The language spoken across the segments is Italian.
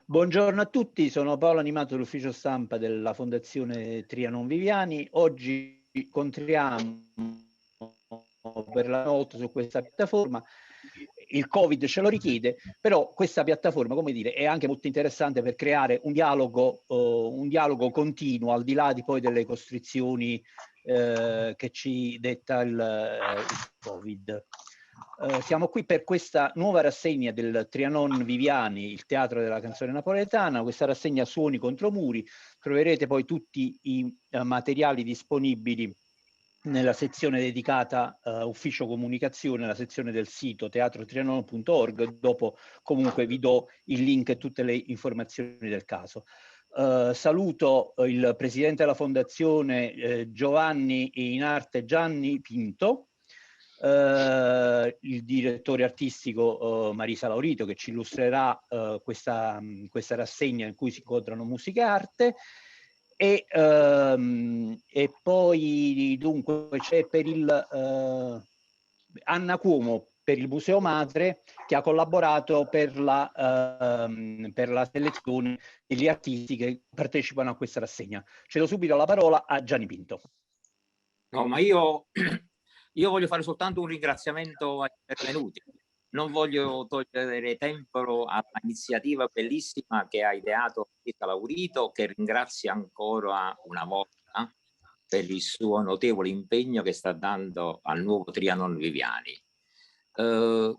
Buongiorno a tutti, sono Paolo Animato dell'ufficio stampa della Fondazione Trianon Viviani. Oggi incontriamo per la volta su questa piattaforma. Il Covid ce lo richiede, però questa piattaforma, come dire, è anche molto interessante per creare un dialogo continuo, al di là di poi delle costrizioni che ci detta il Covid. Siamo qui per questa nuova rassegna del Trianon Viviani, il teatro della canzone napoletana, questa rassegna Suoni contro muri. Troverete poi tutti i materiali disponibili nella sezione dedicata ufficio comunicazione, nella sezione del sito teatrotrianon.org. Dopo comunque vi do il link e tutte le informazioni del caso. Saluto il presidente della fondazione Giovanni in arte Gianni Pinto, il direttore artistico Marisa Laurito, che ci illustrerà questa rassegna in cui si incontrano musica e arte, e poi dunque c'è per Anna Cuomo per il Museo Madre, che ha collaborato per la selezione degli artisti che partecipano a questa rassegna. Cedo subito la parola a Gianni Pinto. No, ma io voglio fare soltanto un ringraziamento agli intervenuti. Non voglio togliere tempo all'iniziativa bellissima che ha ideato Marisa Laurito, che ringrazio ancora una volta per il suo notevole impegno che sta dando al nuovo Trianon Viviani.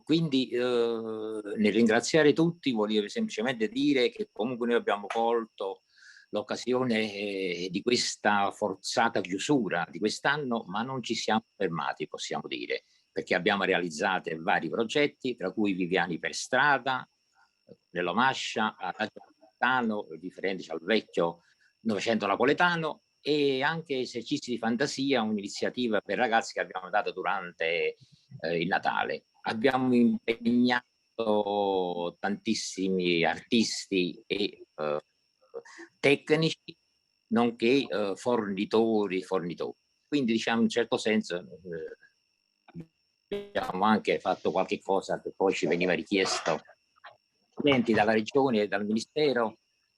Quindi nel ringraziare tutti volevo semplicemente dire che comunque noi abbiamo colto l'occasione di questa forzata chiusura di quest'anno, ma non ci siamo fermati, possiamo dire, perché abbiamo realizzato vari progetti, tra cui Viviani per strada, nello Mascia, a Raggio Napoletano, riferendoci al vecchio Novecento napoletano, e anche esercizi di fantasia, un'iniziativa per ragazzi che abbiamo dato durante il Natale. Abbiamo impegnato tantissimi artisti e tecnici, nonché fornitori. Quindi diciamo in un certo senso abbiamo anche fatto qualche cosa che poi ci veniva richiesto dalla regione e dal ministero,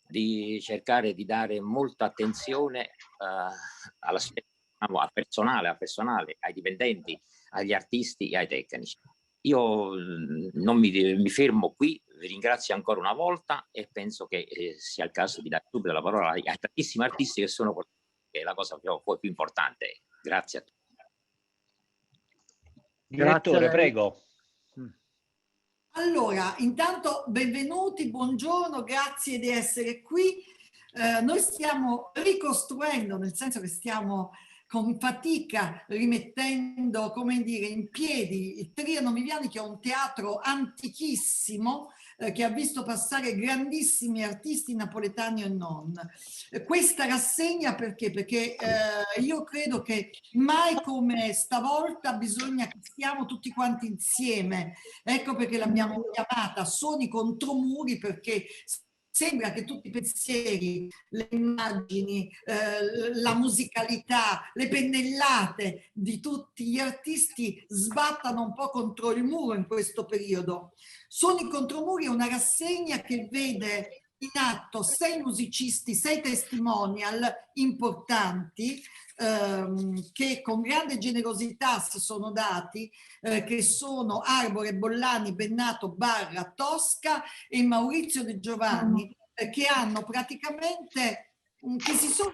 di cercare di dare molta attenzione al personale, ai dipendenti, agli artisti e ai tecnici. Io non mi fermo qui, vi ringrazio ancora una volta e penso che sia il caso di dare subito la parola ai tantissimi artisti che sono, che è la cosa più importante. Grazie a tutti. Direttore, prego. Allora, intanto benvenuti, buongiorno, grazie di essere qui. Noi stiamo ricostruendo, nel senso che stiamo con fatica rimettendo, come dire, in piedi il Trianon Viviani, che è un teatro antichissimo, che ha visto passare grandissimi artisti napoletani e non. Questa rassegna perché? Perché io credo che mai come stavolta bisogna che stiamo tutti quanti insieme. Ecco perché l'abbiamo chiamata Suoni contro muri, perché sembra che tutti i pensieri, le immagini, la musicalità, le pennellate di tutti gli artisti sbattano un po' contro il muro in questo periodo. Suoni contro muri è una rassegna che vede in atto 6 musicisti, 6 testimonial importanti che con grande generosità si sono dati, che sono Arbore, Bollani, Bennato, Barra, Tosca e Maurizio De Giovanni, che hanno praticamente, che sono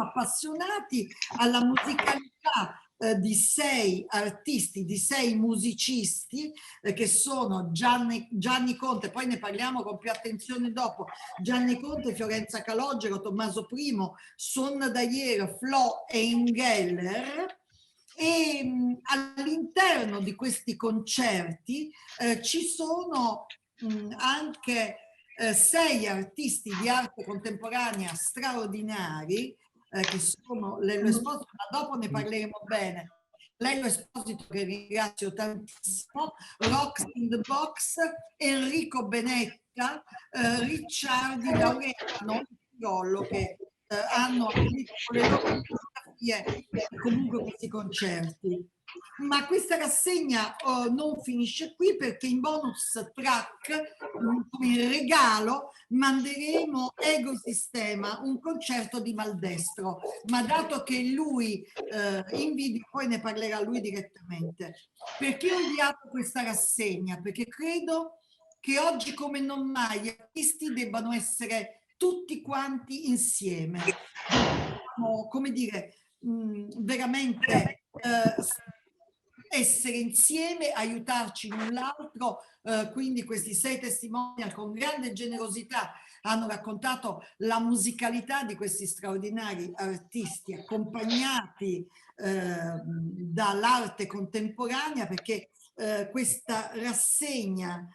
appassionati alla musicalità di 6 artisti, di 6 musicisti, che sono Gianni Conte, poi ne parliamo con più attenzione dopo, Gianni Conte, Fiorenza Calogero, Tommaso I, Son Dayer, Flo e Ingeller. E all'interno di questi concerti ci sono anche 6 artisti di arte contemporanea straordinari, che sono Lello Esposito, ma dopo ne parleremo bene. Lello Esposito, che ringrazio tantissimo, Rocks in the Box, Enrico Benetta, Ricciardi, Laureano, Tirollo, che hanno le loro fotografie comunque questi concerti. Ma questa rassegna non finisce qui, perché in bonus track, come regalo, manderemo Ecosistema, un concerto di Maldestro, ma dato che lui in video, poi ne parlerà lui direttamente. Perché ho inviato questa rassegna? Perché credo che oggi come non mai gli artisti debbano essere tutti quanti insieme, come dire, veramente essere insieme, aiutarci l'un l'altro. Quindi questi 6 testimonial con grande generosità hanno raccontato la musicalità di questi straordinari artisti, accompagnati dall'arte contemporanea, perché questa rassegna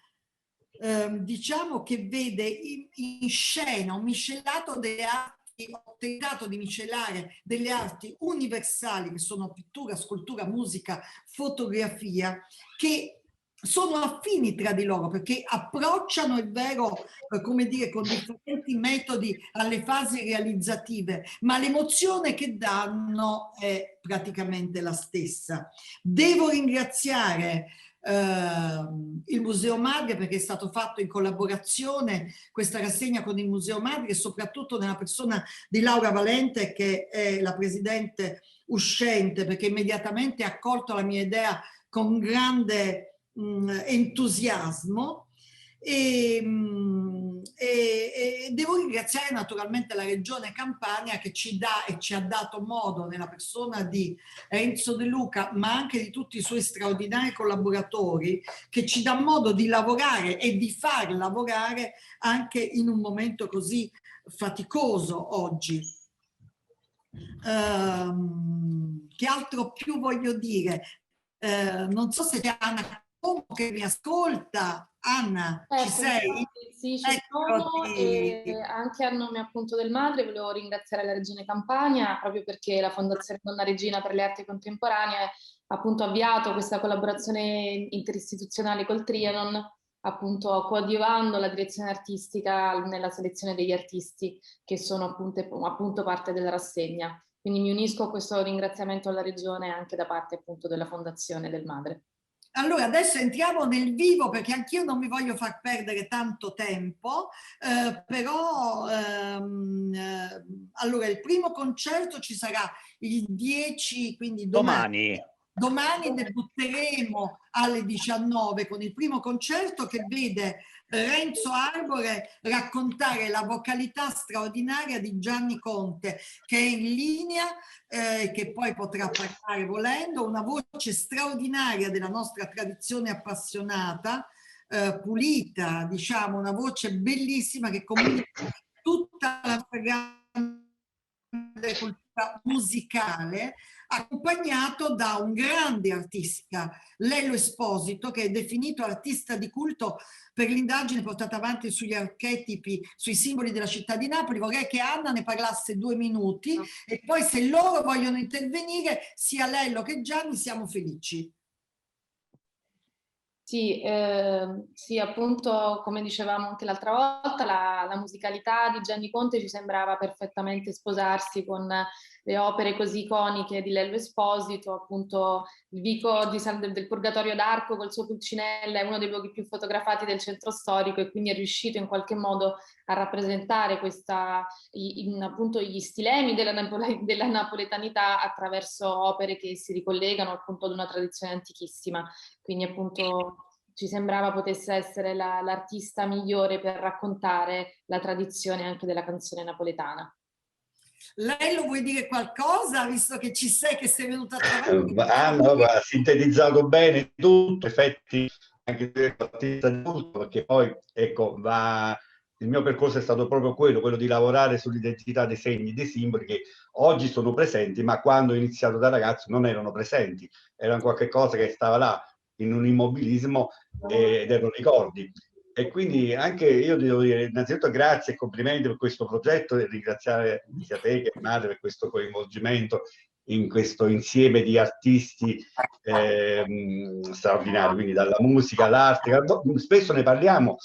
diciamo che vede in scena un miscelato delle arti. Ho tentato di miscelare delle arti universali, che sono pittura, scultura, musica, fotografia, che sono affini tra di loro, perché approcciano il vero, come dire, con differenti metodi alle fasi realizzative, ma l'emozione che danno è praticamente la stessa. Devo ringraziare il Museo Madre, perché è stato fatto in collaborazione questa rassegna con il Museo Madre, e soprattutto nella persona di Laura Valente, che è la presidente uscente, perché immediatamente ha accolto la mia idea con grande entusiasmo. E devo ringraziare naturalmente la Regione Campania, che ci dà e ci ha dato modo, nella persona di Enzo De Luca, ma anche di tutti i suoi straordinari collaboratori, che ci dà modo di lavorare e di far lavorare anche in un momento così faticoso oggi. Che altro più voglio dire? Non so se c'è Anna che mi ascolta. Anna, ci sei? Sì, ci sono, e anche a nome appunto del Madre volevo ringraziare la Regione Campania, proprio perché la Fondazione Donna Regina per le Arti Contemporanee ha appunto avviato questa collaborazione interistituzionale col Trianon, appunto coadiuvando la direzione artistica nella selezione degli artisti che sono appunto parte della rassegna. Quindi mi unisco a questo ringraziamento alla Regione anche da parte appunto della Fondazione del Madre. Allora, adesso entriamo nel vivo, perché anch'io non mi voglio far perdere tanto tempo, però allora il primo concerto ci sarà il 10, quindi domani debutteremo alle 19 con il primo concerto, che vede Renzo Arbore raccontare la vocalità straordinaria di Gianni Conte, che è in linea, che poi potrà parlare volendo, una voce straordinaria della nostra tradizione appassionata, pulita, diciamo, una voce bellissima che comunica tutta la grande cultura musicale, accompagnato da un grande artista, Lello Esposito, che è definito artista di culto per l'indagine portata avanti sugli archetipi, sui simboli della città di Napoli. Vorrei che Anna ne parlasse 2 minuti e poi, se loro vogliono intervenire, sia Lello che Gianni, siamo felici. Sì, sì, appunto, come dicevamo anche l'altra volta, la musicalità di Gianni Conte ci sembrava perfettamente sposarsi con le opere così iconiche di Lello Esposito. Appunto il vico del Purgatorio d'Arco col suo Pulcinella è uno dei luoghi più fotografati del centro storico, e quindi è riuscito in qualche modo a rappresentare appunto gli stilemi della napoletanità attraverso opere che si ricollegano appunto ad una tradizione antichissima. Quindi appunto ci sembrava potesse essere l'artista migliore per raccontare la tradizione anche della canzone napoletana. Lei lo vuoi dire qualcosa, visto che ci sei, che sei venuta a trovare? Ha sintetizzato bene tutto, effetti anche dell'artista di culto, perché poi ecco, il mio percorso è stato proprio quello di lavorare sull'identità dei segni, dei simboli che oggi sono presenti, ma quando ho iniziato da ragazzo non erano presenti, erano qualcosa che stava là in un immobilismo ed erano ricordi. E quindi anche io devo dire innanzitutto grazie e complimenti per questo progetto, e ringraziare sia te che Madre per questo coinvolgimento in questo insieme di artisti straordinari, quindi dalla musica all'arte. Spesso ne parliamo,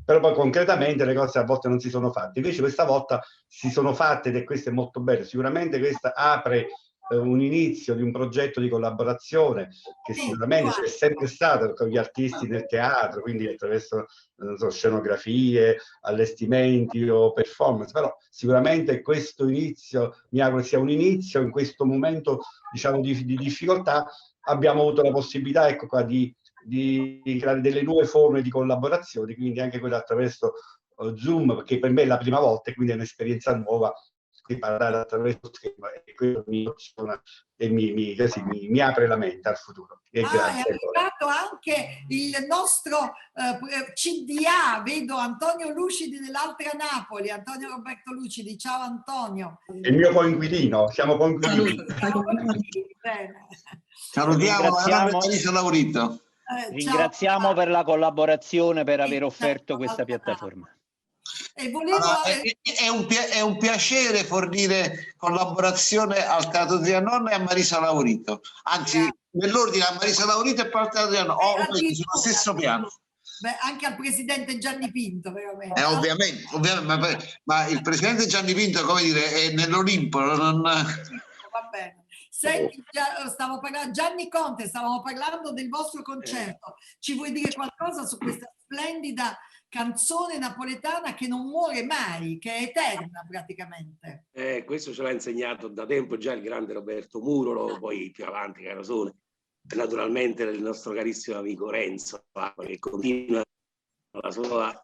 però poi concretamente le cose a volte non si sono fatte. Invece questa volta si sono fatte, ed è questo è molto bello. Sicuramente questa apre un inizio di un progetto di collaborazione che sicuramente c'è sempre stato con gli artisti del teatro, quindi attraverso non so, scenografie, allestimenti o performance, però sicuramente questo inizio, mi auguro sia un inizio in questo momento, diciamo, di difficoltà. Abbiamo avuto la possibilità, ecco qua, di creare delle nuove forme di collaborazione, quindi anche quella attraverso Zoom, perché per me è la prima volta e quindi è un'esperienza nuova di parlare attraverso lo schermo, e quello mi emoziona e mi apre la mente al futuro. E grazie. È arrivato anche il nostro CDA, vedo Antonio Lucidi dell'Altra Napoli, Antonio Roberto Lucidi. Ciao Antonio. Il mio coinquilino, siamo coinquilini. Salutiamo Marisa Laurito. Ringraziamo per la collaborazione, per aver offerto questa piattaforma. E volevo... è un piacere fornire collaborazione al Teatro Trianon e a Marisa Laurito, anzi nell'ordine a Marisa Laurito e poi al Teatro Trianon, sullo stesso piano. Beh, anche al presidente Gianni Pinto, veramente. Ovviamente, ma il presidente Gianni Pinto, come dire, è nell'Olimpo, non... Va bene. Senti, Gianni Conte, stavamo parlando del vostro concerto. Ci vuoi dire qualcosa su questa splendida canzone napoletana che non muore mai, che è eterna praticamente? Questo ce l'ha insegnato da tempo già il grande Roberto Murolo, poi più avanti Carosone, e naturalmente il nostro carissimo amico Renzo, che continua la sua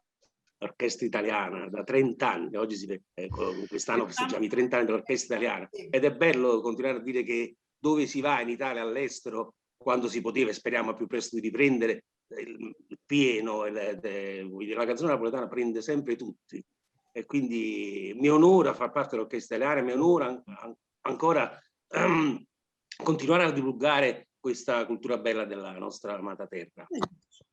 orchestra italiana da 30 anni. Oggi quest'anno festeggiamo i 30 anni dell'orchestra italiana, ed è bello continuare a dire che dove si va in Italia, all'estero, quando si poteva, e speriamo più presto di riprendere, il pieno, la canzone napoletana prende sempre tutti, e quindi mi onora far parte dell'orchestra italiana, mi onora ancora continuare a divulgare questa cultura bella della nostra amata terra.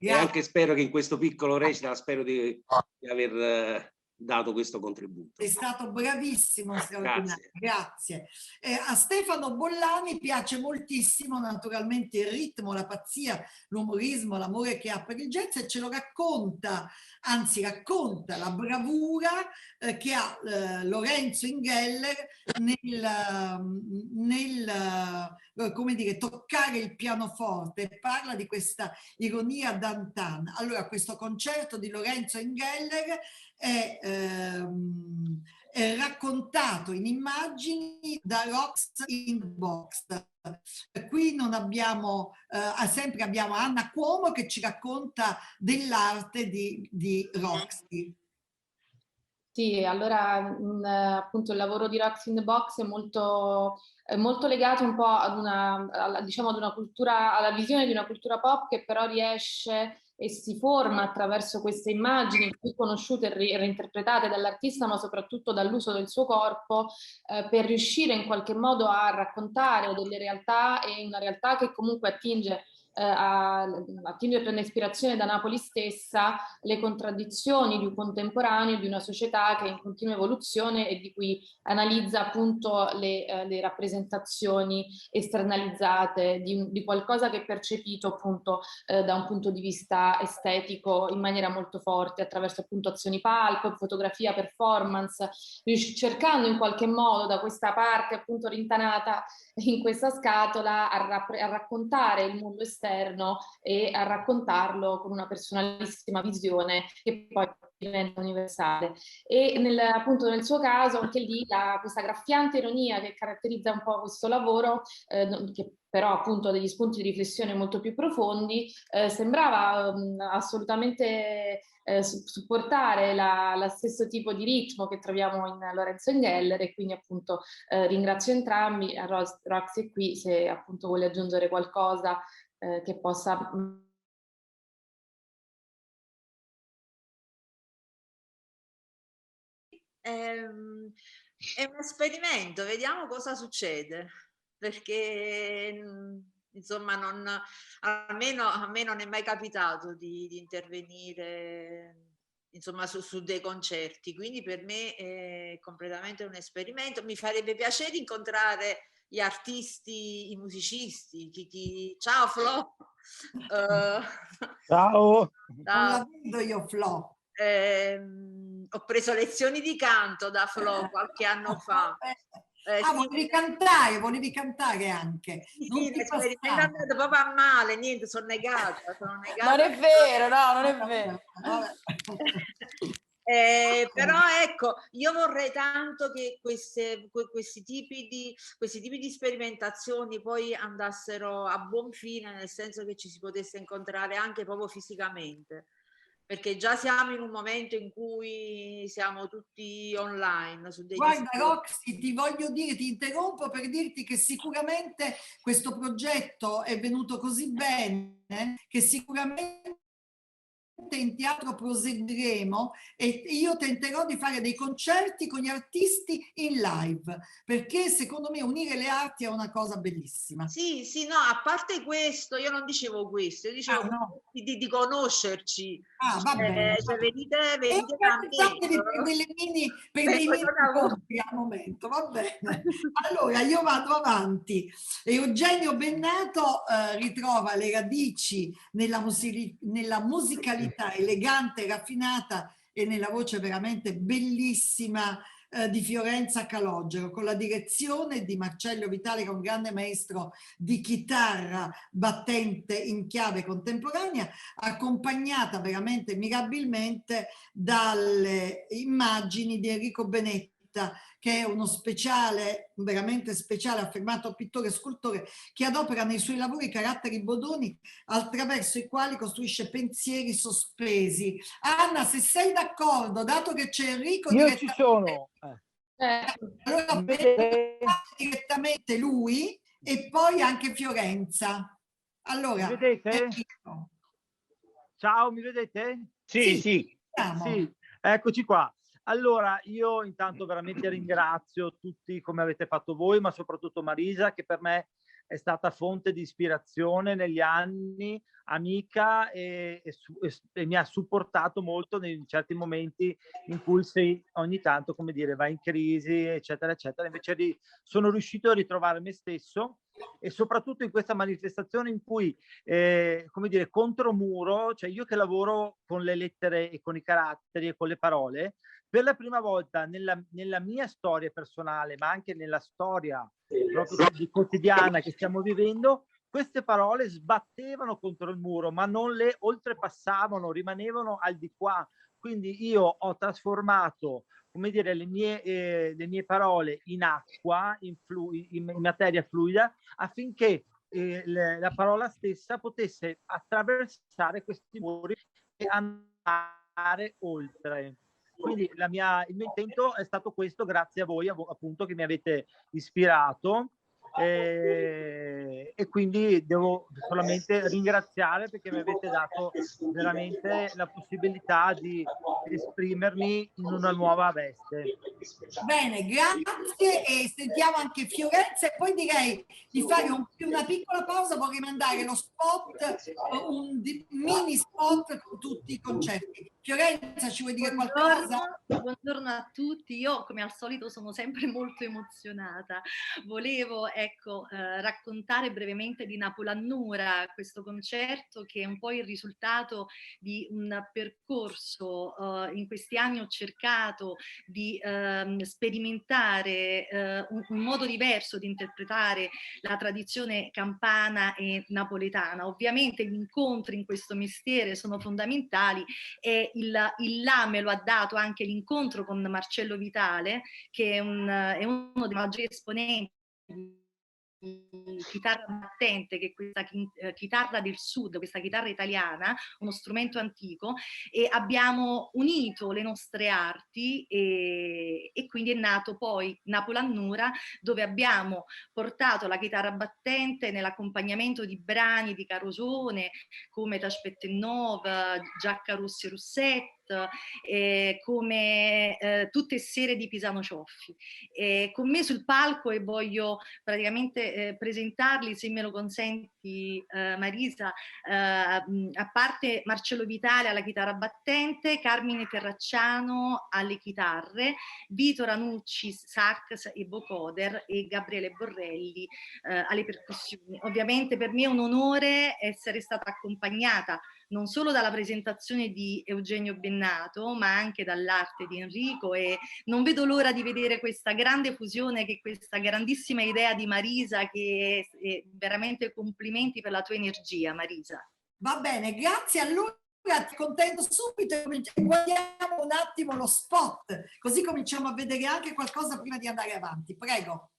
E anche spero che in questo piccolo recita, spero di aver dato questo contributo. Sei stato bravissimo, grazie. A Stefano Bollani piace moltissimo naturalmente il ritmo, la pazzia, l'umorismo, l'amore che ha per il jazz, e ce lo racconta, anzi racconta la bravura che ha Lorenzo Ingheller nel come dire, toccare il pianoforte. Parla di questa ironia d'antan. Allora, questo concerto di Lorenzo Ingheller è raccontato in immagini da Rocks in the Box. Qui non abbiamo, sempre abbiamo Anna Cuomo che ci racconta dell'arte di Roxy. Sì, allora appunto il lavoro di Rocks in the Box è molto legato un po' ad diciamo, ad una cultura, alla visione di una cultura pop che però riesce e si forma attraverso queste immagini più conosciute e reinterpretate dall'artista, ma soprattutto dall'uso del suo corpo, per riuscire in qualche modo a raccontare delle realtà, e una realtà che comunque attinge e prende ispirazione da Napoli stessa, le contraddizioni di un contemporaneo, di una società che è in continua evoluzione e di cui analizza appunto le rappresentazioni esternalizzate di qualcosa che è percepito appunto da un punto di vista estetico in maniera molto forte, attraverso appunto azioni pulp, fotografia, performance, cercando in qualche modo da questa parte appunto rintanata in questa scatola a raccontare il mondo esterno e a raccontarlo con una personalissima visione che poi diventa universale. E appunto nel suo caso anche lì questa graffiante ironia che caratterizza un po' questo lavoro, che però appunto ha degli spunti di riflessione molto più profondi, sembrava assolutamente supportare lo stesso tipo di ritmo che troviamo in Lorenzo Ingheller, e quindi appunto ringrazio entrambi. Roxy è qui se appunto vuole aggiungere qualcosa che possa... È un esperimento, vediamo cosa succede, perché insomma almeno a me non è mai capitato di intervenire insomma su dei concerti, quindi per me è completamente un esperimento. Mi farebbe piacere incontrare gli artisti, i musicisti. Ciao Flo. Ciao. Non la vedo io Flo. Ho preso lezioni di canto da Flo qualche anno fa. volevi cantare anche. Sì, è andato proprio a male, niente, sono negata. Non è vero, no, non è vero. Però ecco, io vorrei tanto che questi tipi di sperimentazioni poi andassero a buon fine, nel senso che ci si potesse incontrare anche proprio fisicamente, perché già siamo in un momento in cui siamo tutti online su dei Guarda Roxy, ti voglio dire, ti interrompo per dirti che sicuramente questo progetto è venuto così bene che sicuramente in teatro proseguiremo e io tenterò di fare dei concerti con gli artisti in live, perché secondo me unire le arti è una cosa bellissima. Sì, no, a parte questo, io non dicevo questo, io dicevo di conoscerci. Va bene. Venite per dei mini incontri al momento, va bene. Allora, io vado avanti. Eugenio Bennato ritrova le radici nella musicalità elegante, raffinata e nella voce veramente bellissima di Fiorenza Calogero, con la direzione di Marcello Vitale, che è un grande maestro di chitarra battente in chiave contemporanea, accompagnata veramente mirabilmente dalle immagini di Enrico Benetta, che è uno speciale, veramente speciale, affermato pittore e scultore, che adopera nei suoi lavori caratteri bodoni attraverso i quali costruisce pensieri sospesi. Anna, se sei d'accordo, dato che c'è Enrico... Io ci sono. Allora, direttamente lui e poi anche Fiorenza. Allora, mi vedete? Ciao, mi vedete? Sì. Eccoci qua. Allora, io intanto veramente ringrazio tutti come avete fatto voi, ma soprattutto Marisa, che per me è stata fonte di ispirazione negli anni, amica e mi ha supportato molto in certi momenti in cui sei ogni tanto, come dire, vai in crisi, eccetera, eccetera. Invece sono riuscito a ritrovare me stesso e soprattutto in questa manifestazione in cui, come dire, contromuro, cioè io che lavoro con le lettere e con i caratteri e con le parole, per la prima volta nella mia storia personale, ma anche nella storia proprio quotidiana che stiamo vivendo, queste parole sbattevano contro il muro, ma non le oltrepassavano, rimanevano al di qua. Quindi io ho trasformato, come dire, le mie parole in acqua, in materia fluida, affinché la parola stessa potesse attraversare questi muri e andare oltre. Quindi il mio intento è stato questo, grazie a voi appunto che mi avete ispirato e quindi devo solamente ringraziare perché mi avete dato veramente la possibilità di esprimermi in una nuova veste. Bene, grazie e sentiamo anche Fiorenza e poi direi di fare una piccola pausa, vorrei mandare lo spot, un mini spot con tutti i concerti. Fiorenza, ci vuoi dire qualcosa? Buongiorno a tutti, io come al solito sono sempre molto emozionata. Volevo raccontare brevemente di Napolannura, questo concerto che è un po' il risultato di un percorso. In questi anni ho cercato di sperimentare un modo diverso di interpretare la tradizione campana e napoletana. Ovviamente gli incontri in questo mestiere sono fondamentali e il là me lo ha dato anche l'incontro con Marcello Vitale, che è uno dei maggiori esponenti di chitarra battente, che è questa chitarra del sud, questa chitarra italiana, uno strumento antico, e abbiamo unito le nostre arti e quindi è nato poi Napolannura, dove abbiamo portato la chitarra battente nell'accompagnamento di brani di Carosone come T'aspettenov, Giacca Rossi Russet, come Tutte sere di Pisano Cioffi. Con me sul palco e voglio praticamente presentarli, se me lo consenti Marisa, a parte Marcello Vitale alla chitarra battente, Carmine Terracciano alle chitarre, Vito Ranucci sax e vocoder e Gabriele Borrelli alle percussioni. Ovviamente per me è un onore essere stata accompagnata non solo dalla presentazione di Eugenio Bennato, ma anche dall'arte di Enrico, e non vedo l'ora di vedere questa grande fusione, che questa grandissima idea di Marisa, che è veramente complimenti per la tua energia, Marisa. Va bene, grazie a lui. Ti contento subito e guardiamo un attimo lo spot, così cominciamo a vedere anche qualcosa prima di andare avanti. Prego.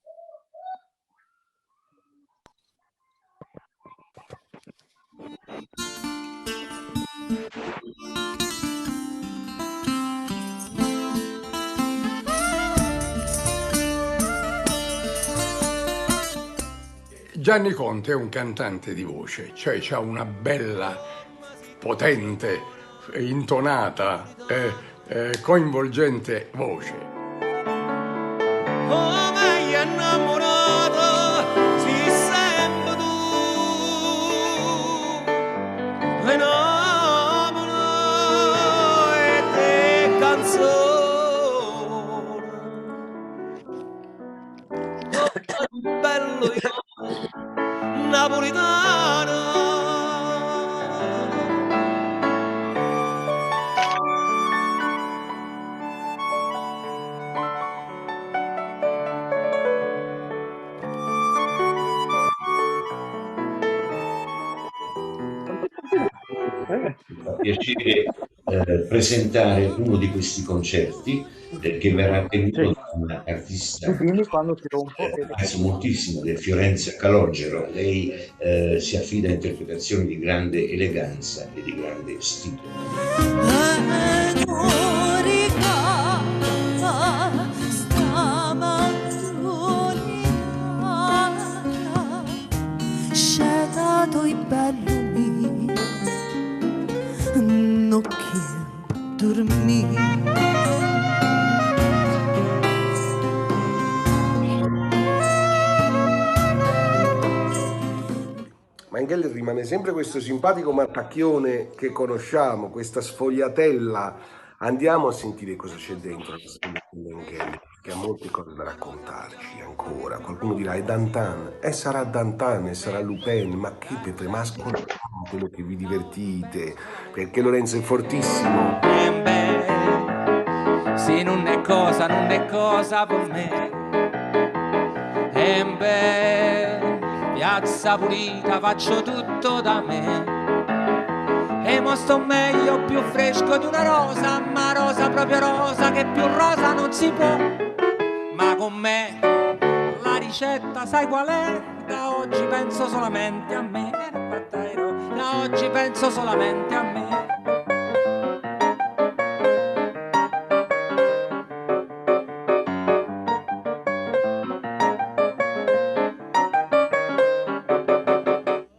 Gianni Conte è un cantante di voce, cioè c'ha una bella, potente, intonata, coinvolgente voce. Oh, ma io innamorato, si sempre tu, e Napoli e te canzone, oh, bello io, napolitano. Piacere presentare uno di questi concerti che verrà tenuto da una artista che apprezzo moltissimo, del Fiorenza Calogero. Lei si affida a interpretazioni di grande eleganza e di grande stile. Non che dormire. Ma in Geller rimane sempre questo simpatico mattacchione che conosciamo, questa sfogliatella. Andiamo a sentire cosa c'è dentro Geller, che ha molte cose da raccontarci ancora. Qualcuno dirà è Dantan, e sarà Dantan, e sarà Lupin, ma che per ma ascoltate quello che vi divertite, perché Lorenzo è fortissimo. Se non è cosa per me. Piazza pulita, faccio tutto da me. E mo sto meglio, più fresco di una rosa, ma rosa proprio rosa, che più rosa non si può. Ma con me la ricetta sai qual è? Da oggi penso solamente a me. Da oggi penso solamente a me.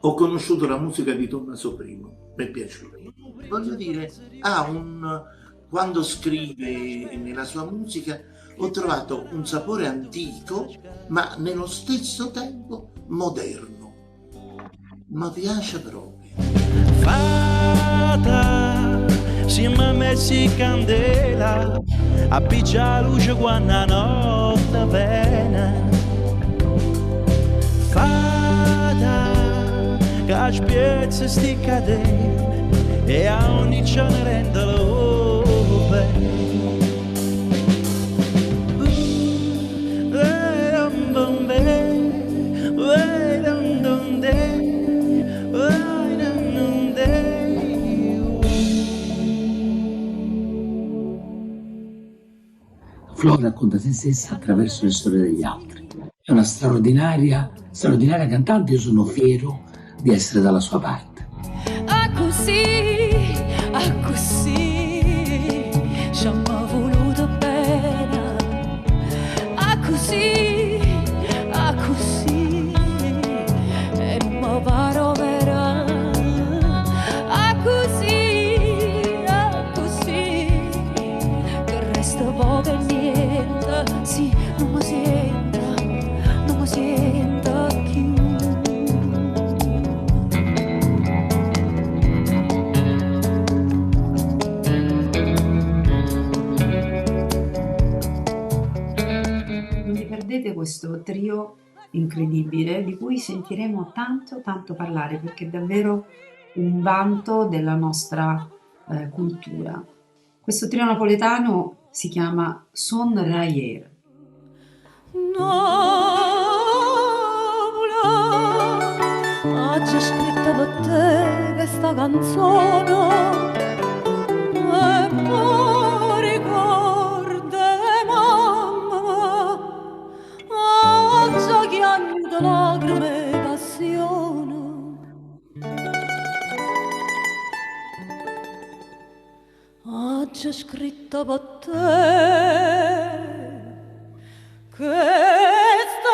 Ho conosciuto la musica di Tommaso I, mi è piaciuto. Voglio dire, quando scrive nella sua musica, ho trovato un sapore antico, ma nello stesso tempo moderno. Mi piace proprio. Fata, siamo messi in candela, appiccia la luce quando la notte viene. Fata, che spiezza sti catene e a ogni giorno rendalo bene. Flo racconta se stessa attraverso le storie degli altri. È una straordinaria cantante, io sono fiero di essere dalla sua parte. Così, ci hanno voluto bene. Così, e mi paro vera. Così, che resta poco e niente. Sì, non mi senta più. Questo trio incredibile di cui sentiremo tanto parlare, perché davvero un vanto della nostra cultura. Questo trio napoletano si chiama Son Rayer. C'è scritta per te questa canzone e poi ricorda mamma oggi che anni di lacrime e passione c'è scritta per te questa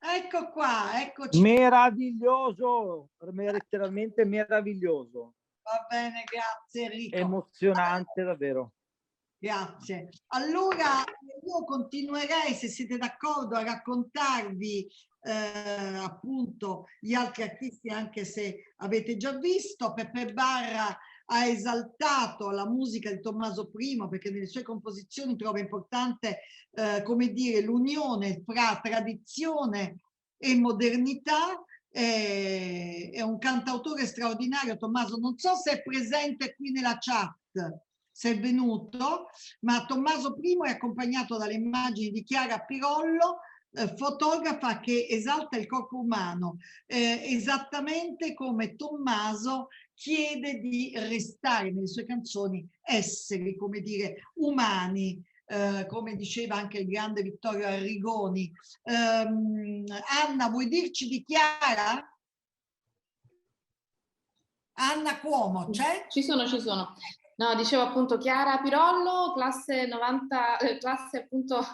Ecco qua, eccoci. Meraviglioso, letteralmente meraviglioso. Va bene, grazie Enrico. Emozionante davvero. Grazie. Allora io continuerei, se siete d'accordo, a raccontarvi appunto gli altri artisti, anche se avete già visto. Peppe Barra ha esaltato la musica di Tommaso I perché nelle sue composizioni trova importante, come dire, l'unione fra tradizione e modernità. È un cantautore straordinario, Tommaso. Non so se è presente qui nella chat, se è venuto, ma Tommaso I è accompagnato dalle immagini di Chiara Pirollo, fotografa che esalta il corpo umano, esattamente come Tommaso chiede di restare nelle sue canzoni esseri, come dire, umani, come diceva anche il grande Vittorio Arrigoni. Anna, vuoi dirci di Chiara? Anna Cuomo, c'è? Ci sono. No, dicevo appunto Chiara Pirollo, classe 90, classe appunto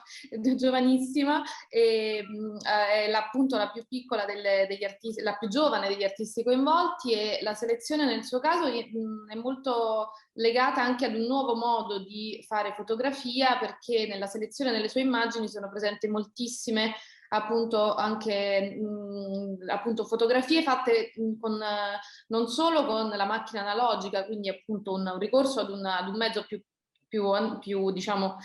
giovanissima, e è appunto la più piccola degli artisti, la più giovane degli artisti coinvolti, e la selezione nel suo caso è molto legata anche ad un nuovo modo di fare fotografia, perché nella selezione delle sue immagini sono presenti moltissime appunto anche appunto fotografie fatte con, non solo con la macchina analogica, quindi appunto un ricorso ad un mezzo più diciamo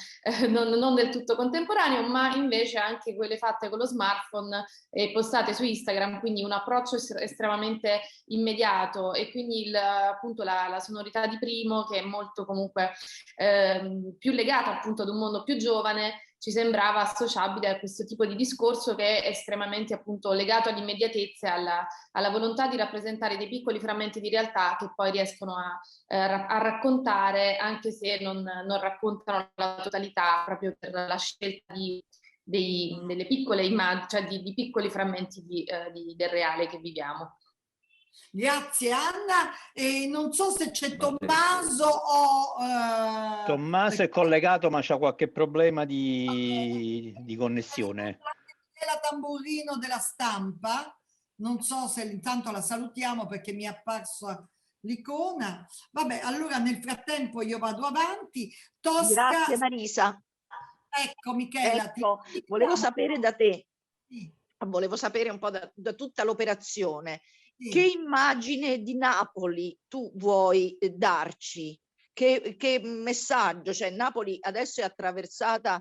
non del tutto contemporaneo, ma invece anche quelle fatte con lo smartphone e postate su Instagram, quindi un approccio estremamente immediato, e quindi appunto la sonorità di Primo, che è molto comunque più legata appunto ad un mondo più giovane, ci sembrava associabile a questo tipo di discorso che è estremamente appunto legato all'immediatezza e alla volontà di rappresentare dei piccoli frammenti di realtà che poi riescono a raccontare, anche se non raccontano la totalità, proprio per la scelta delle piccole immagini, cioè di piccoli frammenti del reale che viviamo. Grazie Anna, e non so se c'è Tommaso o... Tommaso è collegato ma c'ha qualche problema di connessione. La Tamburrino della Stampa, non so se intanto la salutiamo perché mi è apparsa l'icona. Vabbè, allora nel frattempo io vado avanti. Tosca... Grazie Marisa. Ecco Michela. Ecco, volevo sapere da te, volevo sapere un po' da tutta l'operazione. Che immagine di Napoli tu vuoi darci? Che messaggio? Cioè Napoli adesso è attraversata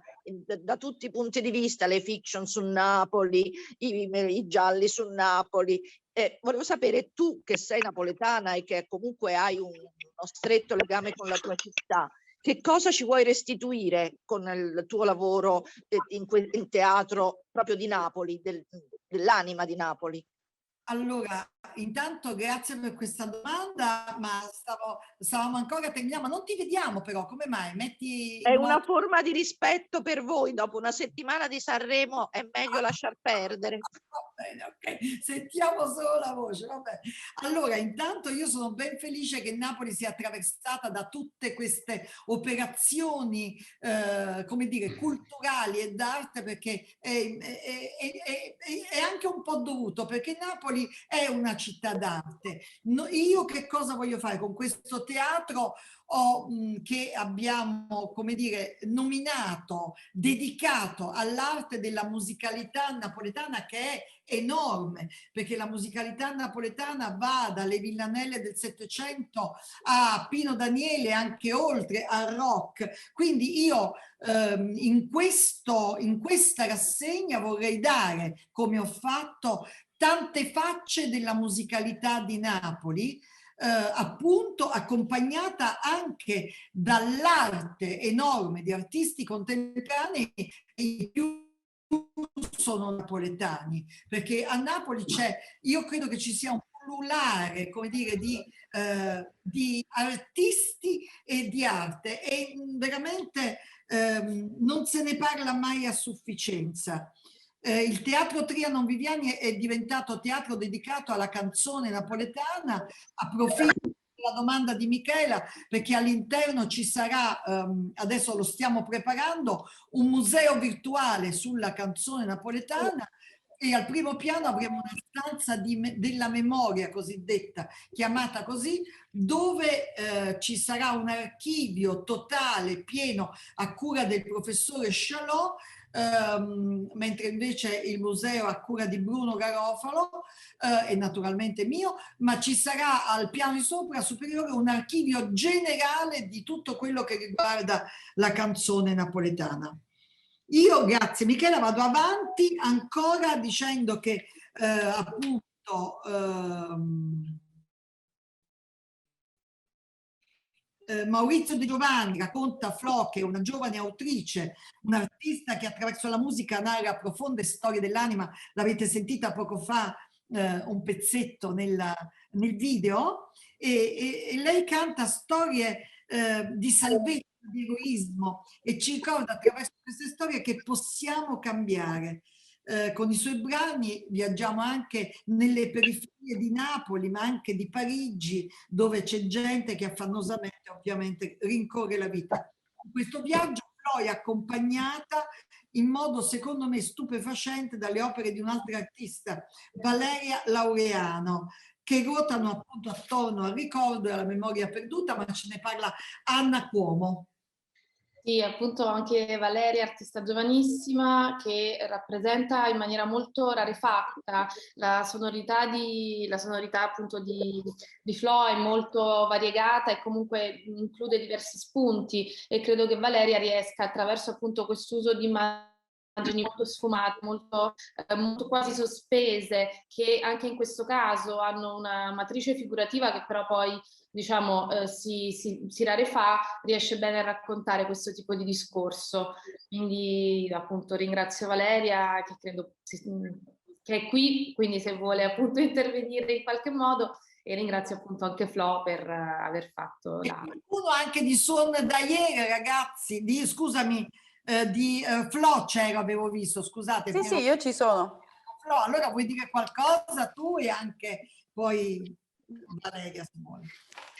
da tutti i punti di vista, le fiction su Napoli, i gialli su Napoli. Volevo sapere, tu che sei napoletana e che comunque hai uno stretto legame con la tua città, che cosa ci vuoi restituire con il tuo lavoro in teatro proprio di Napoli, dell'anima di Napoli? Allora, intanto grazie per questa domanda, ma stavamo ancora terminando, ma non ti vediamo però, come mai? È una forma di rispetto per voi, dopo una settimana di Sanremo è meglio lasciar perdere. Va bene, ok, sentiamo solo la voce, vabbè. Allora, intanto io sono ben felice che Napoli sia attraversata da tutte queste operazioni, come dire, culturali e d'arte, perché è anche un po' dovuto, perché Napoli è una una città d'arte. Io che cosa voglio fare con questo teatro che abbiamo, come dire, nominato, dedicato all'arte della musicalità napoletana, che è enorme, perché la musicalità napoletana va dalle villanelle del Settecento a Pino Daniele, anche oltre al rock. Quindi io in questa rassegna vorrei dare, come ho fatto, tante facce della musicalità di Napoli, appunto accompagnata anche dall'arte enorme di artisti contemporanei, e i più sono napoletani, perché a Napoli io credo che ci sia un plurale, come dire, di artisti e di arte, e veramente non se ne parla mai a sufficienza. Il Teatro Trianon Viviani è diventato teatro dedicato alla canzone napoletana. Approfitto della domanda di Michela, perché all'interno ci sarà, adesso lo stiamo preparando, un museo virtuale sulla canzone napoletana, e al primo piano avremo una stanza della memoria cosiddetta, chiamata così, dove ci sarà un archivio totale, pieno, a cura del professore Chalot, mentre invece il museo a cura di Bruno Garofalo e naturalmente mio, ma ci sarà al piano di sopra superiore un archivio generale di tutto quello che riguarda la canzone napoletana. Io, grazie Michela, vado avanti ancora dicendo che appunto Maurizio De Giovanni racconta Flo, che è una giovane autrice, un'artista che attraverso la musica narra profonde storie dell'anima. L'avete sentita poco fa un pezzetto nel video, e lei canta storie di salvezza, di egoismo, e ci ricorda attraverso queste storie che possiamo cambiare. Con i suoi brani viaggiamo anche nelle periferie di Napoli, ma anche di Parigi, dove c'è gente che affannosamente ovviamente rincorre la vita. In questo viaggio poi è accompagnata in modo secondo me stupefacente dalle opere di un'altra artista, Valeria Laureano, che ruotano appunto attorno al ricordo e alla memoria perduta, ma ce ne parla Anna Cuomo. Sì, appunto anche Valeria, artista giovanissima, che rappresenta in maniera molto rarefatta la sonorità appunto di Flo, è molto variegata e comunque include diversi spunti, e credo che Valeria riesca attraverso appunto quest'uso di immagini molto sfumate, molto quasi sospese, che anche in questo caso hanno una matrice figurativa che però poi diciamo si rarefà, riesce bene a raccontare questo tipo di discorso. Quindi appunto ringrazio Valeria, che credo che è qui, quindi se vuole appunto intervenire in qualche modo, e ringrazio appunto anche Flo per aver fatto uno anche di Suon da ieri, ragazzi, scusami, di Flo c'era, avevo visto, scusate. Sì, io ci sono. Flo, allora vuoi dire qualcosa tu, e anche poi Valeria se vuole.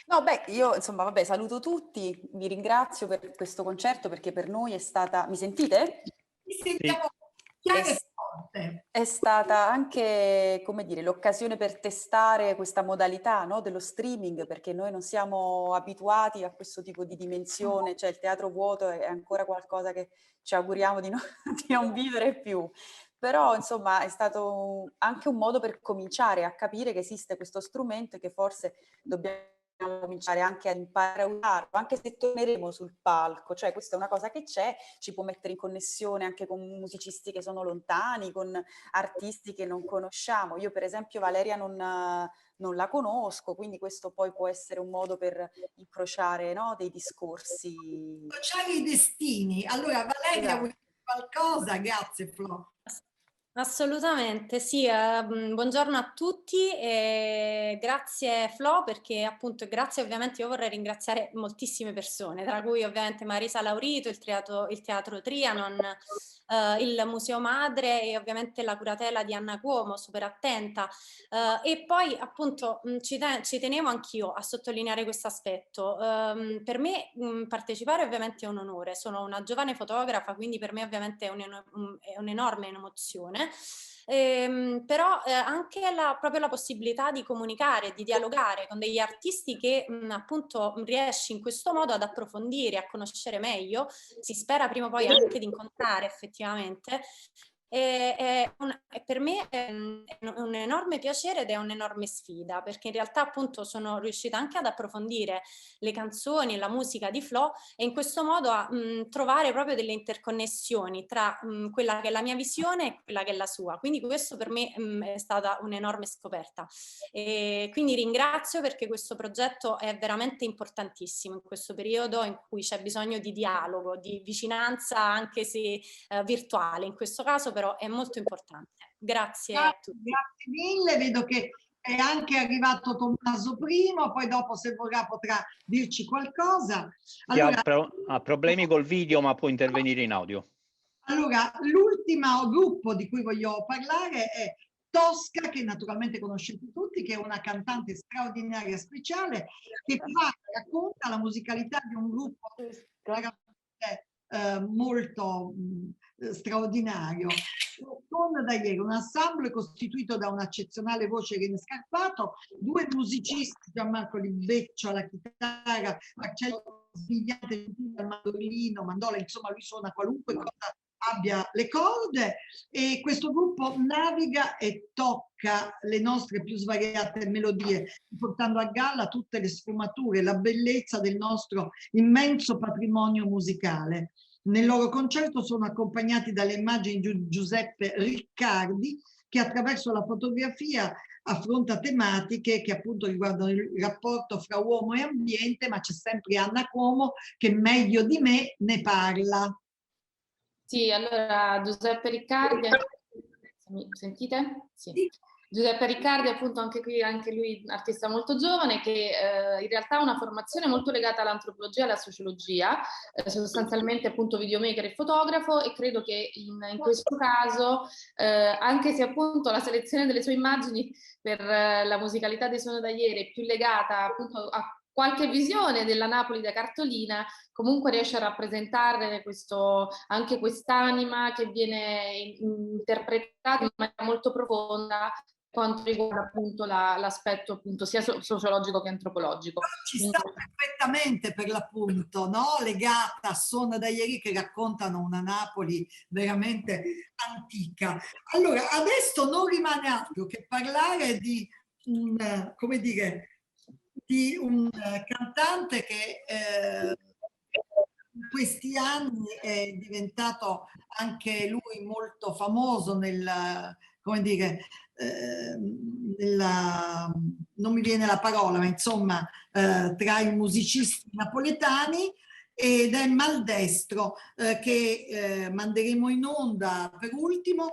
No, beh, io insomma, vabbè, saluto tutti, vi ringrazio per questo concerto, perché per noi è stata... Mi sentite? Mi sentiamo chiaro e forte. È stata anche, come dire, l'occasione per testare questa modalità, no, dello streaming, perché noi non siamo abituati a questo tipo di dimensione, cioè il teatro vuoto è ancora qualcosa che ci auguriamo di non vivere più. Però insomma è stato anche un modo per cominciare a capire che esiste questo strumento e che forse dobbiamo cominciare anche a imparare a usarlo, anche se torneremo sul palco, cioè questa è una cosa che c'è, ci può mettere in connessione anche con musicisti che sono lontani, con artisti che non conosciamo. Io per esempio Valeria non la conosco, quindi questo poi può essere un modo per incrociare, no, dei discorsi. Incrociare i destini. Allora Valeria, vuoi dire qualcosa? Grazie Flo. Assolutamente, sì, buongiorno a tutti e grazie Flo, perché appunto grazie, ovviamente io vorrei ringraziare moltissime persone, tra cui ovviamente Marisa Laurito, il Teatro Trianon, il Museo Madre e ovviamente la curatela di Anna Cuomo, super attenta, e poi appunto ci tenevo anch'io a sottolineare questo aspetto. Per me partecipare ovviamente è un onore, sono una giovane fotografa, quindi per me ovviamente è un'enorme emozione. però anche proprio la possibilità di comunicare, di dialogare con degli artisti che appunto riesci in questo modo ad approfondire, a conoscere meglio, si spera prima o poi anche di incontrare effettivamente. E per me è un enorme piacere ed è un'enorme sfida, perché in realtà appunto sono riuscita anche ad approfondire le canzoni e la musica di Flo e in questo modo a trovare proprio delle interconnessioni tra quella che è la mia visione e quella che è la sua. Quindi questo per me è stata un'enorme scoperta. E quindi ringrazio, perché questo progetto è veramente importantissimo in questo periodo in cui c'è bisogno di dialogo, di vicinanza, anche se virtuale in questo caso, però è molto importante. Grazie a tutti. Grazie mille, vedo che è anche arrivato Tommaso prima, poi dopo se vorrà potrà dirci qualcosa. Allora, ha problemi col video ma può intervenire in audio. Allora, l'ultimo gruppo di cui voglio parlare è Tosca, che naturalmente conoscete tutti, che è una cantante straordinaria speciale che racconta la musicalità di un gruppo veramente molto straordinario. Con da ieri un ensemble costituito da un'eccezionale voce Irene Scarpato, due musicisti, Gianmarco Libeccio alla chitarra, Marcello Svigliante al mandolino, mandola, insomma lui suona qualunque cosa abbia le corde, e questo gruppo naviga e tocca le nostre più svariate melodie, portando a galla tutte le sfumature, la bellezza del nostro immenso patrimonio musicale. Nel loro concerto sono accompagnati dalle immagini di Giuseppe Riccardi, che attraverso la fotografia affronta tematiche che appunto riguardano il rapporto fra uomo e ambiente, ma c'è sempre Anna Cuomo che meglio di me ne parla. Sì, allora Giuseppe Riccardi, mi sentite? Sì. Giuseppe Riccardi, appunto, anche lui artista molto giovane, che in realtà ha una formazione molto legata all'antropologia e alla sociologia, sostanzialmente appunto videomaker e fotografo, e credo che in questo caso, anche se appunto la selezione delle sue immagini per la musicalità dei Sono da ieri è più legata appunto a qualche visione della Napoli da cartolina, comunque riesce a rappresentare anche quest'anima che viene interpretata in maniera molto profonda quanto riguarda appunto l'aspetto appunto sia sociologico che antropologico. Ci sta perfettamente, per l'appunto, no? Legata a Sono da ieri, che raccontano una Napoli veramente antica. Allora, adesso non rimane altro che parlare di come dire, di un cantante che in questi anni è diventato anche lui molto famoso come dire, non mi viene la parola, ma insomma tra i musicisti napoletani, ed è Maldestro, che manderemo in onda per ultimo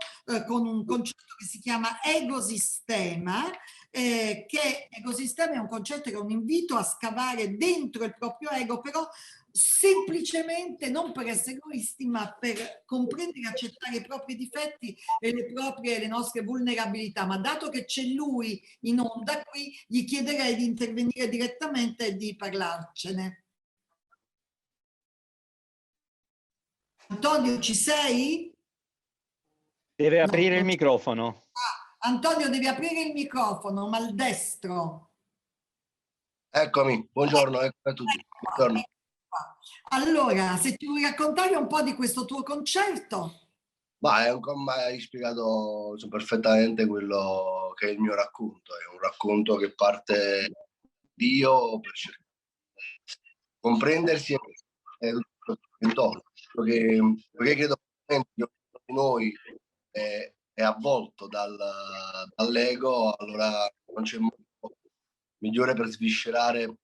con un concerto che si chiama Ecosistema, che Ecosistema è un concetto che è un invito a scavare dentro il proprio ego, però semplicemente non per essere egoisti, ma per comprendere e accettare i propri difetti e le nostre vulnerabilità. Ma dato che c'è lui in onda qui, gli chiederei di intervenire direttamente e di parlarcene. Antonio, ci sei? Deve aprire il microfono. Antonio, devi aprire il microfono, Maldestro. Eccomi, buongiorno, ecco a tutti. Buongiorno. Allora, se ti vuoi raccontare un po' di questo tuo concerto. Hai spiegato perfettamente quello che è il mio racconto. È un racconto che parte Dio per cercare di comprendersi e tutto intorno. Perché credo che di noi è avvolto dall'ego, allora non c'è modo migliore per sviscerare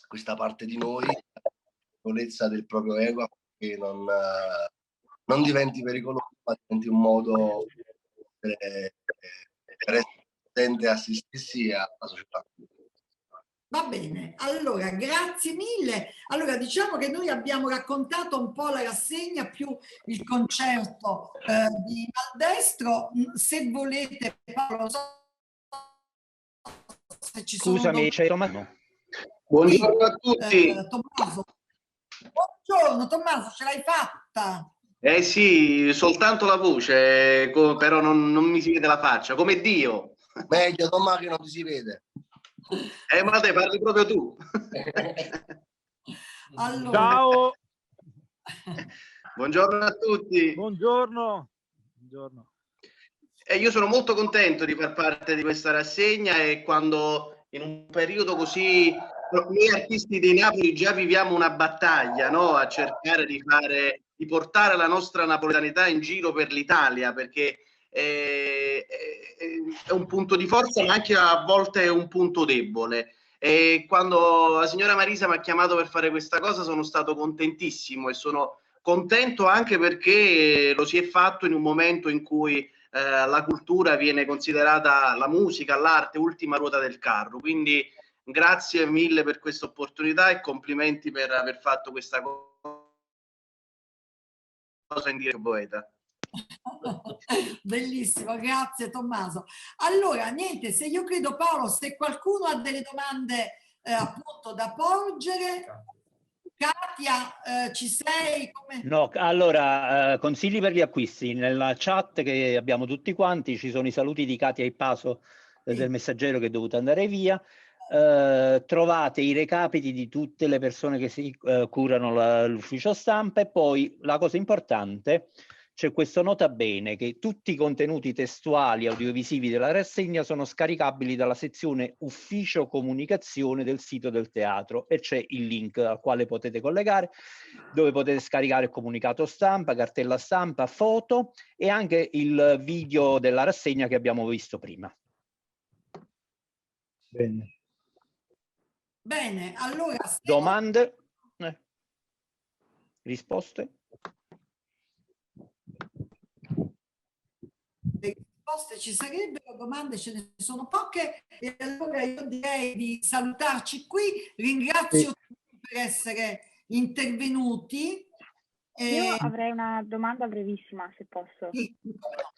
questa parte di noi, la consapevolezza del proprio ego, che non diventi pericoloso, ma diventi un modo per essere presente a se stessi e alla società. Va bene, allora grazie mille. Allora diciamo che noi abbiamo raccontato un po' la rassegna più il concerto di Maldestro. Se volete, Paolo, se ci Scusami, c'è Tommaso. Buongiorno a tutti. Tommaso. Buongiorno Tommaso, ce l'hai fatta? Eh sì, soltanto la voce, però non mi si vede la faccia, come Dio. Meglio, Tommaso, che non ti si vede. Ma te parli proprio tu. Allora. Ciao. Buongiorno a tutti. Buongiorno. Buongiorno. Io sono molto contento di far parte di questa rassegna, e quando in un periodo così, noi artisti di Napoli già viviamo una battaglia, no? A cercare di portare la nostra napoletanità in giro per l'Italia, perché è un punto di forza, ma anche a volte è un punto debole. E quando la signora Marisa mi ha chiamato per fare questa cosa sono stato contentissimo, e sono contento anche perché lo si è fatto in un momento in cui la cultura viene considerata, la musica, l'arte, ultima ruota del carro. Quindi grazie mille per questa opportunità e complimenti per aver fatto questa cosa in diretta poeta. Bellissimo, grazie Tommaso. Allora, niente, se io credo, Paolo, se qualcuno ha delle domande appunto da porgere. Katia, ci sei? Come... No, allora, consigli per gli acquisti. Nella chat che abbiamo tutti quanti ci sono i saluti di Katia Ippaso del Messaggero, che è dovuto andare via. Trovate i recapiti di tutte le persone che si curano l'ufficio stampa, e poi la cosa importante, c'è questo nota bene che tutti i contenuti testuali audiovisivi della rassegna sono scaricabili dalla sezione ufficio comunicazione del sito del teatro, e c'è il link al quale potete collegare, dove potete scaricare il comunicato stampa, cartella stampa, foto e anche il video della rassegna che abbiamo visto prima. Bene. Bene, allora... Domande? Risposte? Le risposte ci sarebbero, domande ce ne sono poche, e allora io direi di salutarci qui. Ringrazio tutti per essere intervenuti. Io avrei una domanda brevissima, se posso.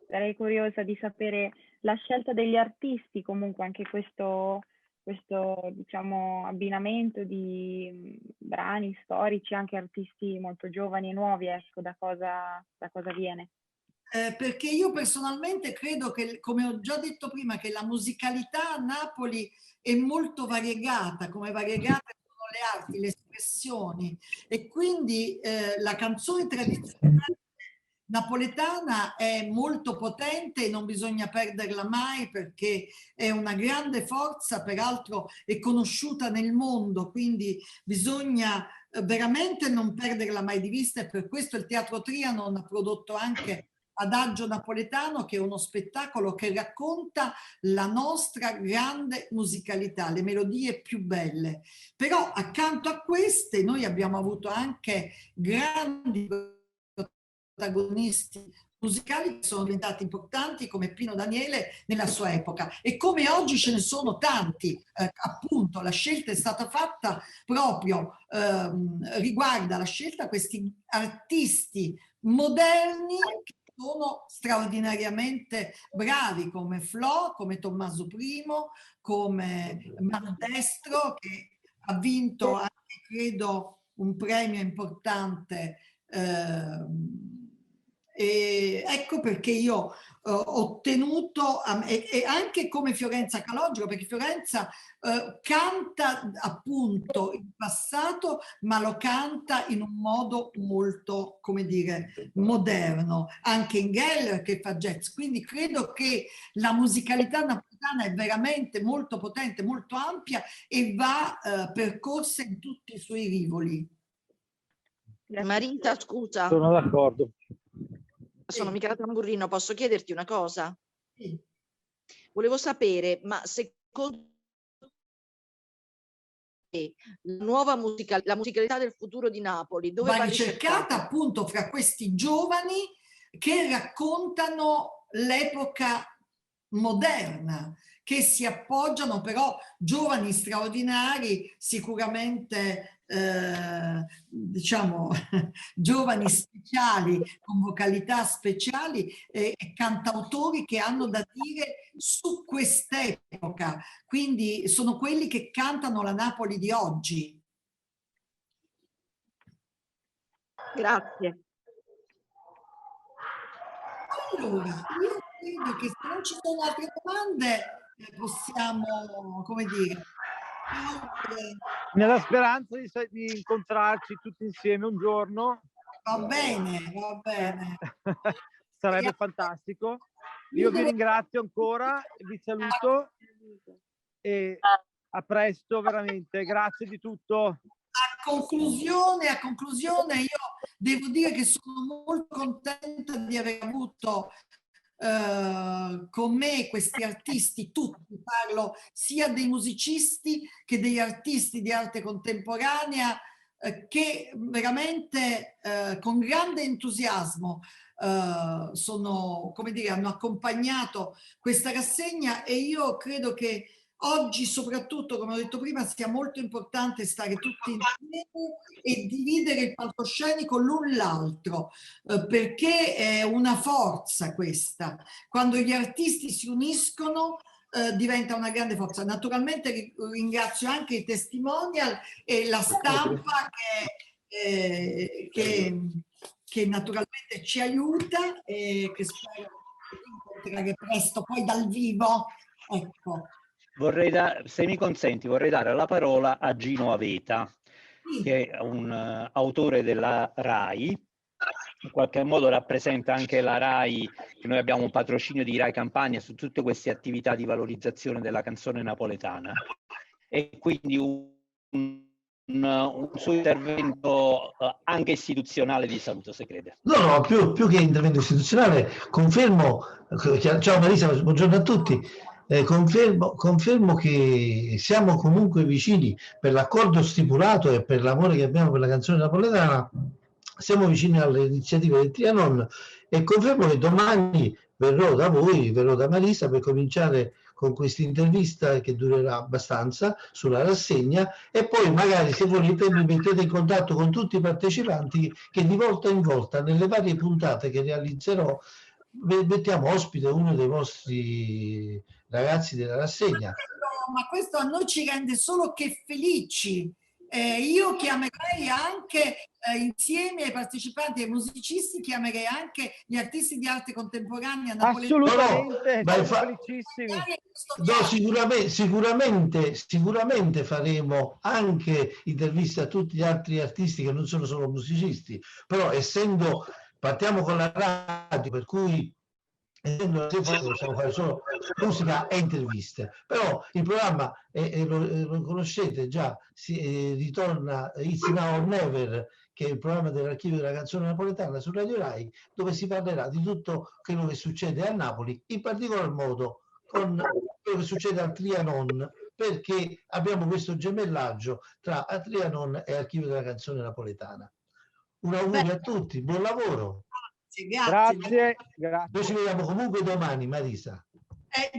Sarei curiosa di sapere la scelta degli artisti, comunque anche questo diciamo abbinamento di brani storici, anche artisti molto giovani e nuovi, ecco, da cosa viene? Perché io personalmente credo che, come ho già detto prima, che la musicalità a Napoli è molto variegata, come variegate sono le arti, le espressioni, e quindi la canzone tradizionale napoletana è molto potente e non bisogna perderla mai, perché è una grande forza, peraltro è conosciuta nel mondo, quindi bisogna veramente non perderla mai di vista, e per questo il Teatro Trianon ha prodotto anche Adagio Napoletano, che è uno spettacolo che racconta la nostra grande musicalità, le melodie più belle. Però accanto a queste noi abbiamo avuto anche grandi protagonisti musicali che sono diventati importanti, come Pino Daniele nella sua epoca, e come oggi ce ne sono tanti. Appunto la scelta è stata fatta proprio riguarda la scelta questi artisti moderni che sono straordinariamente bravi, come Flo, come Tommaso I, come Maldestro, che ha vinto anche, credo, un premio importante. E ecco perché io ho tenuto, e anche come Fiorenza Calogero, perché Fiorenza canta appunto il passato, ma lo canta in un modo molto, come dire, moderno, anche in Geller che fa jazz. Quindi credo che la musicalità napoletana è veramente molto potente, molto ampia, e va percorsa in tutti i suoi rivoli. Marita, scusa. Sono d'accordo. Sono Michela Tamburrino, posso chiederti una cosa? Sì. Volevo sapere, ma secondo te la musicalità del futuro di Napoli dove va ricercata? Appunto fra questi giovani che raccontano l'epoca moderna, che si appoggiano, però giovani straordinari, sicuramente diciamo giovani speciali, con vocalità speciali, e cantautori che hanno da dire su quest'epoca, quindi sono quelli che cantano la Napoli di oggi. Grazie. Allora, io credo che se non ci sono altre domande possiamo, come dire, nella speranza di incontrarci tutti insieme un giorno. Va bene, va bene. Sarebbe fantastico. Io vi ringrazio ancora, vi saluto e a presto veramente. Grazie di tutto. A conclusione, io devo dire che sono molto contenta di aver avuto con me questi artisti, tutti, parlo sia dei musicisti che degli artisti di arte contemporanea, che veramente con grande entusiasmo sono, come dire, hanno accompagnato questa rassegna, e io credo che oggi soprattutto, come ho detto prima, sia molto importante stare tutti insieme e dividere il palcoscenico l'un l'altro, perché è una forza questa. Quando gli artisti si uniscono diventa una grande forza. Naturalmente ringrazio anche i testimonial e la stampa che naturalmente ci aiuta e che spero di incontrare presto poi dal vivo. Ecco. Se mi consenti, vorrei dare la parola a Gino Aveta, che è un autore della RAI, in qualche modo rappresenta anche la RAI, che noi abbiamo un patrocinio di RAI Campania su tutte queste attività di valorizzazione della canzone napoletana, e quindi un suo intervento anche istituzionale vi saluto, se crede. No, più che intervento istituzionale, confermo, ciao Marisa, buongiorno a tutti, confermo che siamo comunque vicini per l'accordo stipulato e per l'amore che abbiamo per la canzone napoletana, siamo vicini alle iniziative del Trianon, e confermo che domani verrò da voi, verrò da Marisa per cominciare con questa intervista che durerà abbastanza sulla rassegna, e poi magari, se volete, mi mettete in contatto con tutti i partecipanti, che di volta in volta nelle varie puntate che realizzerò mettiamo ospite uno dei vostri ragazzi della rassegna. Ma questo a noi ci rende solo che felici. Io chiamerei anche, insieme ai partecipanti e ai musicisti, chiamerei anche gli artisti di arte contemporanea napoletana. Assolutamente, no, felicissimi. No, sicuramente faremo anche interviste a tutti gli altri artisti che non sono solo musicisti, però essendo, partiamo con la radio, per cui possiamo fare solo musica e interviste, però il programma lo conoscete già, ritorna It's Now or Never, che è il programma dell'archivio della canzone napoletana su Radio Rai, dove si parlerà di tutto quello che succede a Napoli, in particolar modo con quello che succede al Trianon, perché abbiamo questo gemellaggio tra Trianon e archivio della canzone napoletana. Un augurio a tutti, buon lavoro. Grazie. Noi ci vediamo comunque domani, Marisa.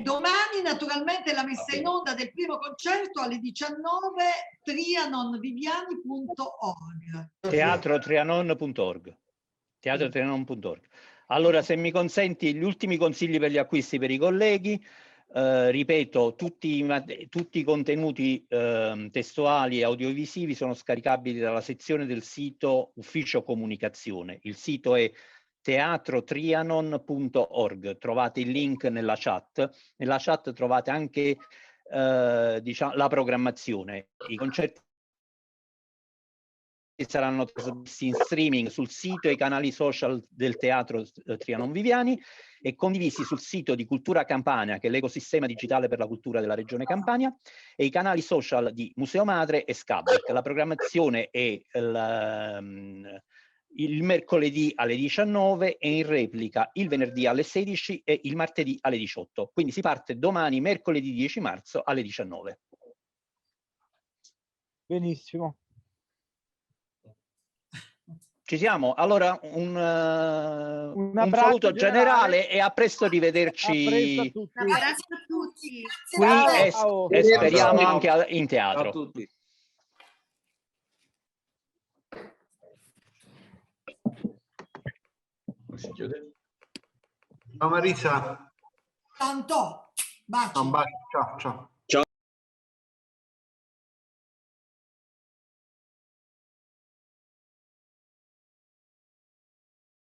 Domani naturalmente la messa in onda del primo concerto alle 19, trianonviviani.org. Teatrotrianon.org. Teatrotrianon.org. Allora, se mi consenti, gli ultimi consigli per gli acquisti per i colleghi. Ripeto, tutti i contenuti testuali e audiovisivi sono scaricabili dalla sezione del sito Ufficio Comunicazione. Il sito è teatrotrianon.org, trovate il link nella chat. Nella chat trovate anche diciamo, la programmazione. I concerti saranno trasmessi in streaming sul sito e i canali social del Teatro Trianon Viviani e condivisi sul sito di Cultura Campania, che è l'ecosistema digitale per la cultura della Regione Campania, e i canali social di Museo Madre e Scabec. La programmazione è il mercoledì alle 19 e in replica il venerdì alle 16 e il martedì alle 18. Quindi si parte domani, mercoledì 10 marzo alle 19. Benissimo. Ci siamo? Allora un saluto generale e a presto, rivederci. A presto a tutti. Un abbraccio a tutti. Qui e speriamo anche in teatro. Ciao a tutti. Si chiude. Ciao Marisa. Tanto, baci. Un bacio, ciao.